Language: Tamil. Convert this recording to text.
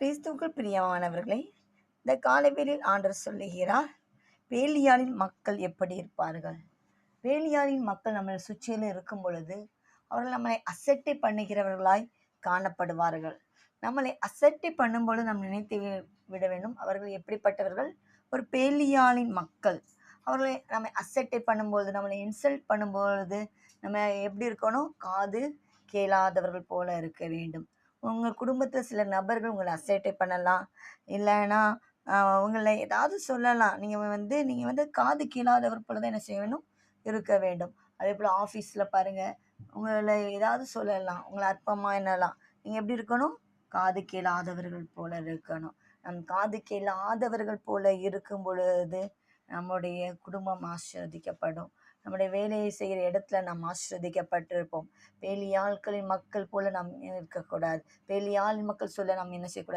கிறிஸ்துவுக்குள் பிரியமானவர்களே, இந்த காலைவேளையில் ஆண்டவர் சொல்லுகிறார், வேலியாளின் மக்கள் எப்படி இருப்பார்கள்? வேலியாளின் மக்கள் நம்மளை சுற்றிலும் இருக்கும் பொழுது அவர்கள் நம்மளை அசட்டை பண்ணுகிறவர்களாய் காணப்படுவார்கள். நம்மளை அசட்டை பண்ணும்பொழுது நாம் நினைத்து விட வேண்டும், அவர்கள் எப்படிப்பட்டவர்கள்? ஒரு பேலியாளின் மக்கள். அவர்களை நம்மை அசட்டை பண்ணும்பொழுது, நம்மளை இன்சல்ட் பண்ணும்பொழுது நம்ம எப்படி இருக்கணும்? காது கேளாதவர்கள் போல இருக்க வேண்டும். உங்கள் குடும்பத்தில் சில நபர்கள் உங்களை அசட்டை பண்ணலாம், இல்லைன்னா உங்களை ஏதாவது சொல்லலாம். நீங்கள் வந்து காது கேளாதவர் போல தான் என்ன செய்ய வேணும்? இருக்க வேண்டும். அதே போல் ஆஃபீஸில் பாருங்கள், உங்களை ஏதாவது சொல்லலாம், உங்களை அற்பமாக என்னலாம். நீங்கள் எப்படி இருக்கணும்? காது கேளாதவர்கள் போல இருக்கணும். காது கேளாதவர்கள் போல இருக்கும் பொழுது நம்முடைய குடும்பம் ஆசீர்வதிக்கப்படும். நம்முடைய வேலையை செய்கிற இடத்துல நாம் ஆசீர்வதிக்கப்பட்டிருப்போம். வேலியாட்களின் மக்கள் போல நாம் இருக்கக்கூடாது. வேலியாளின் மக்கள் சொல்ல நாம் என்ன செய்யக்கூடாது?